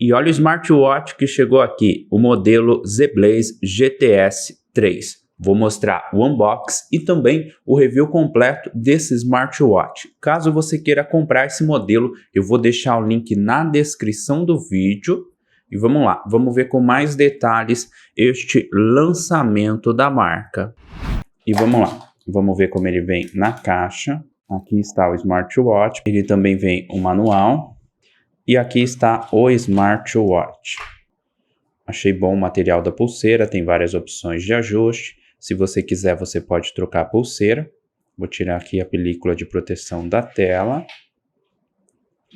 E olha o smartwatch que chegou aqui, o modelo Z-Blaze GTS 3. Vou mostrar o unboxing e também o review completo desse smartwatch. Caso você queira comprar esse modelo, eu vou deixar o link na descrição do vídeo. E vamos lá, vamos ver com mais detalhes este lançamento da marca. E vamos lá, vamos ver como ele vem na caixa. Aqui está o smartwatch, ele também vem o manual. E aqui está o smartwatch. Achei bom o material da pulseira, tem várias opções de ajuste. Se você quiser, você pode trocar a pulseira. Vou tirar aqui a película de proteção da tela.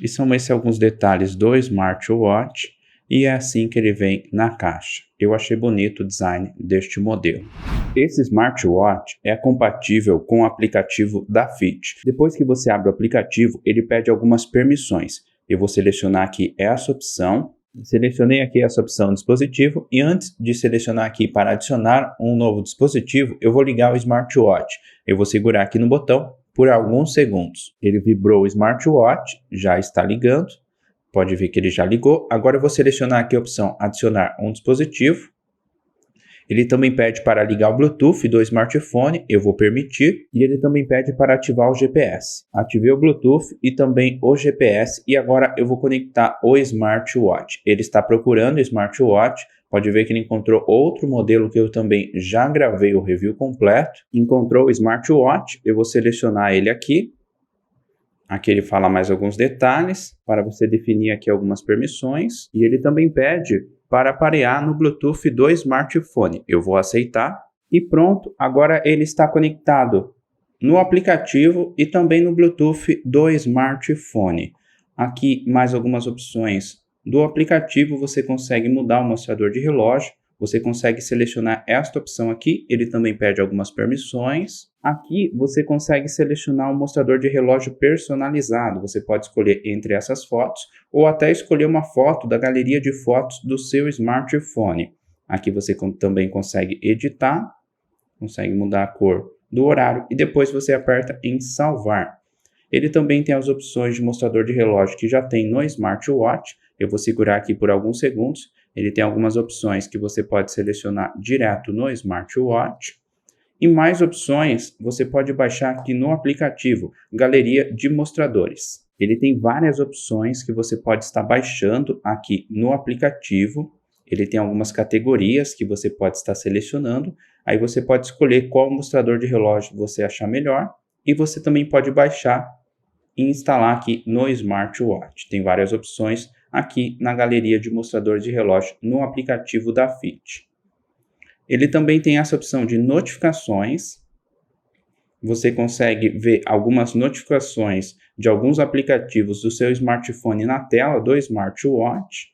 E são esses alguns detalhes do smartwatch. E é assim que ele vem na caixa. Eu achei bonito o design deste modelo. Esse smartwatch é compatível com o aplicativo da Fit. Depois que você abre o aplicativo, ele pede algumas permissões. Eu vou selecionar aqui essa opção. Selecionei aqui essa opção dispositivo e antes de selecionar aqui para adicionar um novo dispositivo, eu vou ligar o smartwatch. Eu vou segurar aqui no botão por alguns segundos. Ele vibrou o smartwatch, já está ligando. Pode ver que ele já ligou. Agora eu vou selecionar aqui a opção adicionar um dispositivo. Ele também pede para ligar o Bluetooth do smartphone, eu vou permitir. E ele também pede para ativar o GPS. Ativei o Bluetooth e também o GPS. E agora eu vou conectar o smartwatch. Ele está procurando o smartwatch. Pode ver que ele encontrou outro modelo que eu também já gravei o review completo. Encontrou o smartwatch, eu vou selecionar ele aqui. Aqui ele fala mais alguns detalhes para você definir aqui algumas permissões. E ele também pede para parear no Bluetooth do smartphone. Eu vou aceitar e pronto, agora ele está conectado no aplicativo e também no Bluetooth do smartphone. Aqui mais algumas opções do aplicativo, você consegue mudar o mostrador de relógio, você consegue selecionar esta opção aqui, ele também pede algumas permissões. Aqui você consegue selecionar um mostrador de relógio personalizado, você pode escolher entre essas fotos ou até escolher uma foto da galeria de fotos do seu smartphone. Aqui você também consegue editar, consegue mudar a cor do horário e depois você aperta em salvar. Ele também tem as opções de mostrador de relógio que já tem no smartwatch. Eu vou segurar aqui por alguns segundos. Ele tem algumas opções que você pode selecionar direto no smartwatch. E mais opções você pode baixar aqui no aplicativo, Galeria de Mostradores. Ele tem várias opções que você pode estar baixando aqui no aplicativo. Ele tem algumas categorias que você pode estar selecionando. Aí você pode escolher qual mostrador de relógio você achar melhor. E você também pode baixar e instalar aqui no smartwatch. Tem várias opções aqui na galeria de mostradores de relógio no aplicativo da Fit. Ele também tem essa opção de notificações. Você consegue ver algumas notificações de alguns aplicativos do seu smartphone na tela do smartwatch.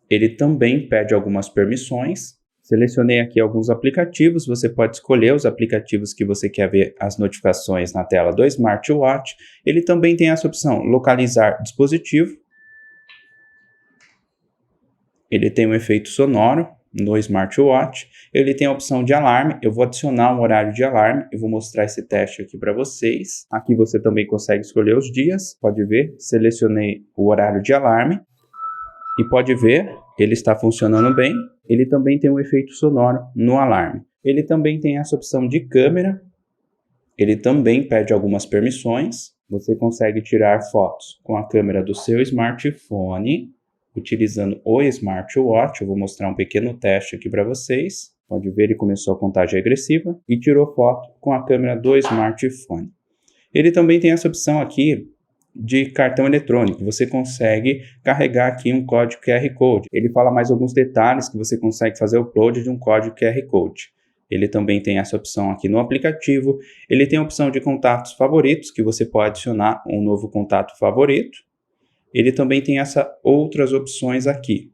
Ele também pede algumas permissões. Selecionei aqui alguns aplicativos, você pode escolher os aplicativos que você quer ver as notificações na tela do smartwatch. Ele também tem essa opção, localizar dispositivo. Ele tem um efeito sonoro no smartwatch. Ele tem a opção de alarme, eu vou adicionar um horário de alarme, eu vou mostrar esse teste aqui para vocês. Aqui você também consegue escolher os dias, pode ver, selecionei o horário de alarme. E pode ver, ele está funcionando bem. Ele também tem um efeito sonoro no alarme. Ele também tem essa opção de câmera. Ele também pede algumas permissões. Você consegue tirar fotos com a câmera do seu smartphone, utilizando o smartwatch. Eu vou mostrar um pequeno teste aqui para vocês. Pode ver, ele começou a contagem regressiva e tirou foto com a câmera do smartphone. Ele também tem essa opção aqui de cartão eletrônico, você consegue carregar aqui um código QR Code. Ele fala mais alguns detalhes que você consegue fazer o upload de um código QR Code. Ele também tem essa opção aqui no aplicativo. Ele tem a opção de contatos favoritos, que você pode adicionar um novo contato favorito. Ele também tem essas outras opções aqui,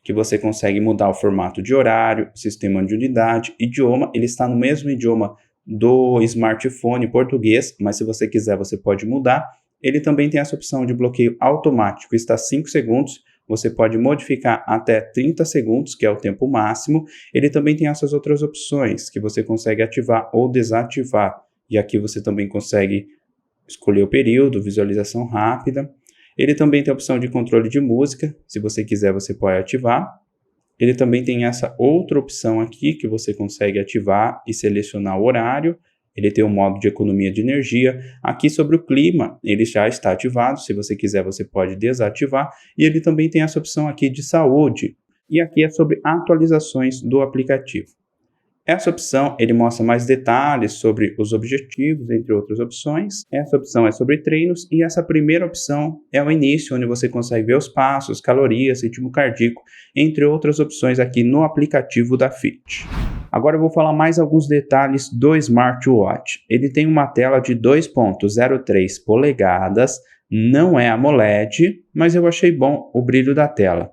que você consegue mudar o formato de horário, sistema de unidade, idioma. Ele está no mesmo idioma do smartphone português, mas se você quiser você pode mudar. Ele também tem essa opção de bloqueio automático, está 5 segundos, você pode modificar até 30 segundos, que é o tempo máximo. Ele também tem essas outras opções, que você consegue ativar ou desativar. E aqui você também consegue escolher o período, visualização rápida. Ele também tem a opção de controle de música, se você quiser você pode ativar. Ele também tem essa outra opção aqui que você consegue ativar e selecionar o horário. Ele tem o modo de economia de energia. Aqui sobre o clima, ele já está ativado. Se você quiser, você pode desativar. E ele também tem essa opção aqui de saúde. E aqui é sobre atualizações do aplicativo. Essa opção, ele mostra mais detalhes sobre os objetivos, entre outras opções. Essa opção é sobre treinos e essa primeira opção é o início, onde você consegue ver os passos, calorias, ritmo cardíaco, entre outras opções aqui no aplicativo da Fit. Agora eu vou falar mais alguns detalhes do smartwatch. Ele tem uma tela de 2.03 polegadas, não é AMOLED, mas eu achei bom o brilho da tela.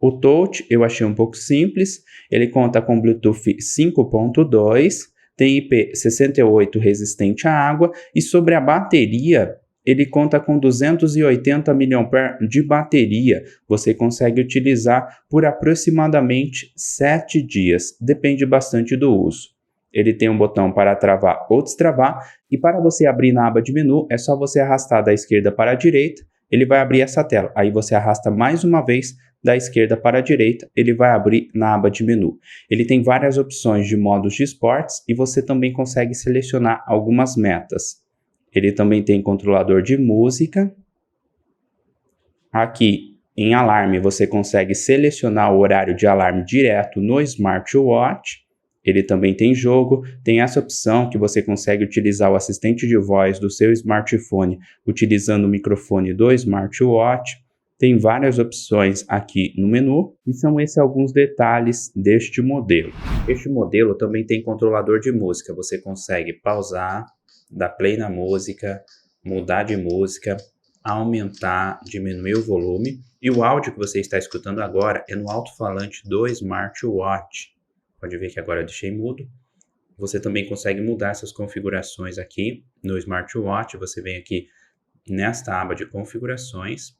O touch eu achei um pouco simples, ele conta com Bluetooth 5.2, tem IP68 resistente à água e sobre a bateria, ele conta com 280 mAh de bateria. Você consegue utilizar por aproximadamente 7 dias, depende bastante do uso. Ele tem um botão para travar ou destravar e para você abrir na aba de menu é só você arrastar da esquerda para a direita, ele vai abrir essa tela. Aí você arrasta mais uma vez da esquerda para a direita, ele vai abrir na aba de menu. Ele tem várias opções de modos de esportes e você também consegue selecionar algumas metas. Ele também tem controlador de música. Aqui em alarme você consegue selecionar o horário de alarme direto no smartwatch. Ele também tem jogo, tem essa opção que você consegue utilizar o assistente de voz do seu smartphone utilizando o microfone do smartwatch. Tem várias opções aqui no menu e são esses alguns detalhes deste modelo. Este modelo também tem controlador de música, você consegue pausar, dar play na música, mudar de música, aumentar, diminuir o volume e o áudio que você está escutando agora é no alto-falante do smartwatch. Pode ver que agora eu deixei mudo. Você também consegue mudar essas configurações aqui no smartwatch, você vem aqui nesta aba de configurações.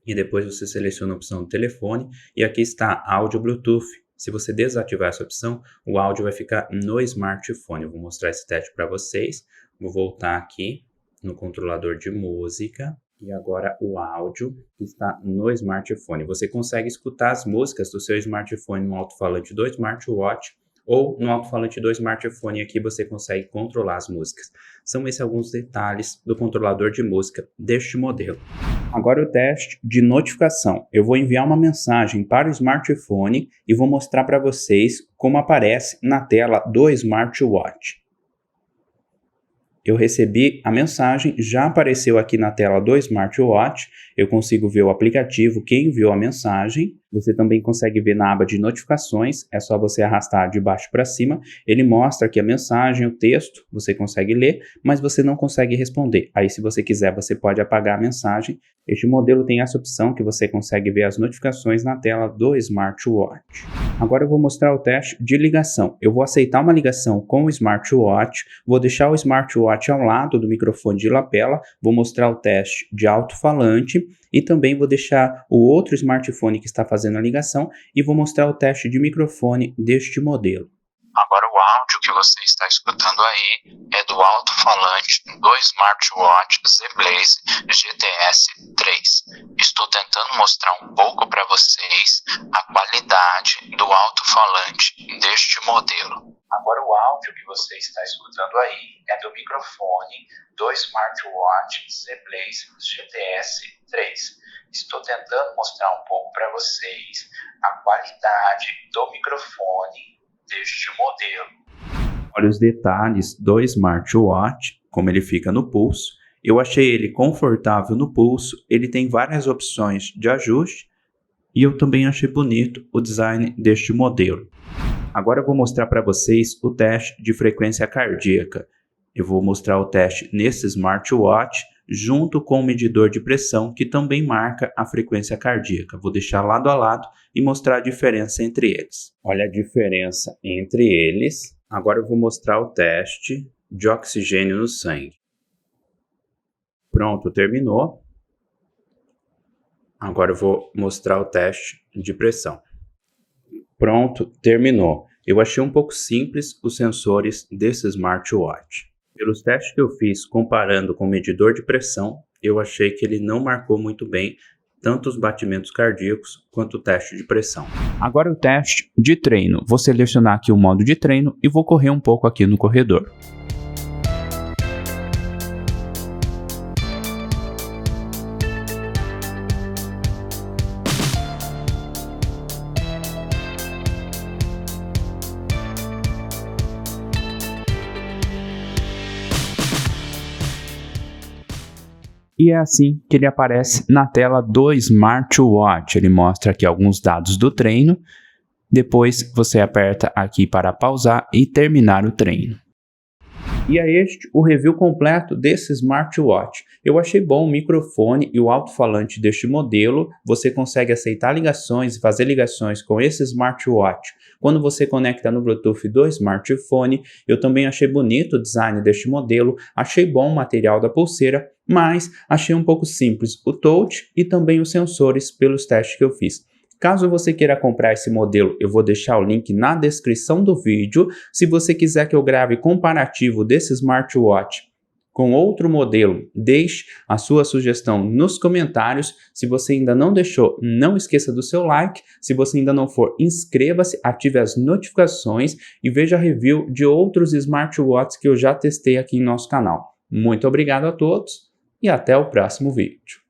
E depois você seleciona a opção do telefone e aqui está áudio Bluetooth. Se você desativar essa opção, o áudio vai ficar no smartphone. Eu vou mostrar esse teste para vocês. Vou voltar aqui no controlador de música e agora o áudio está no smartphone. Você consegue escutar as músicas do seu smartphone no alto-falante do smartwatch ou no alto-falante do smartphone aqui você consegue controlar as músicas. São esses alguns detalhes do controlador de música deste modelo. Agora o teste de notificação. Eu vou enviar uma mensagem para o smartphone e vou mostrar para vocês como aparece na tela do smartwatch. Eu recebi a mensagem, já apareceu aqui na tela do smartwatch, eu consigo ver o aplicativo, quem enviou a mensagem. Você também consegue ver na aba de notificações, é só você arrastar de baixo para cima. Ele mostra aqui a mensagem, o texto, você consegue ler, mas você não consegue responder. Aí se você quiser, você pode apagar a mensagem. Este modelo tem essa opção que você consegue ver as notificações na tela do smartwatch. Agora eu vou mostrar o teste de ligação. Eu vou aceitar uma ligação com o smartwatch, vou deixar o smartwatch ao lado do microfone de lapela, vou mostrar o teste de alto-falante e também vou deixar o outro smartphone que está fazendo a ligação e vou mostrar o teste de microfone deste modelo. Agora o áudio que você está escutando aí é do alto-falante do smartwatch Z-Blaze GTS 3. Estou tentando mostrar um pouco para vocês a qualidade do alto-falante deste modelo. Agora o áudio que você está escutando aí é do microfone do smartwatch Z-Blaze GTS 3. Estou tentando mostrar um pouco para vocês a qualidade do microfone deste modelo. Olha os detalhes do smartwatch, como ele fica no pulso. Eu achei ele confortável no pulso, ele tem várias opções de ajuste e eu também achei bonito o design deste modelo. Agora eu vou mostrar para vocês o teste de frequência cardíaca. Eu vou mostrar o teste nesse smartwatch junto com o medidor de pressão que também marca a frequência cardíaca. Vou deixar lado a lado e mostrar a diferença entre eles. Olha a diferença entre eles. Agora eu vou mostrar o teste de oxigênio no sangue. Pronto, terminou. Agora eu vou mostrar o teste de pressão. Pronto, terminou. Eu achei um pouco simples os sensores desse smartwatch. Pelos testes que eu fiz comparando com o medidor de pressão, eu achei que ele não marcou muito bem tanto os batimentos cardíacos quanto o teste de pressão. Agora o teste de treino. Vou selecionar aqui o modo de treino e vou correr um pouco aqui no corredor. E é assim que ele aparece na tela do smartwatch. Ele mostra aqui alguns dados do treino. Depois você aperta aqui para pausar e terminar o treino. E é este o review completo desse smartwatch. Eu achei bom o microfone e o alto-falante deste modelo. Você consegue aceitar ligações e fazer ligações com esse smartwatch quando você conecta no Bluetooth do smartphone. Eu também achei bonito o design deste modelo, achei bom o material da pulseira, mas achei um pouco simples o touch e também os sensores pelos testes que eu fiz. Caso você queira comprar esse modelo, eu vou deixar o link na descrição do vídeo. Se você quiser que eu grave comparativo desse smartwatch com outro modelo, deixe a sua sugestão nos comentários. Se você ainda não deixou, não esqueça do seu like. Se você ainda não for, inscreva-se, ative as notificações e veja a review de outros smartwatches que eu já testei aqui em nosso canal. Muito obrigado a todos e até o próximo vídeo.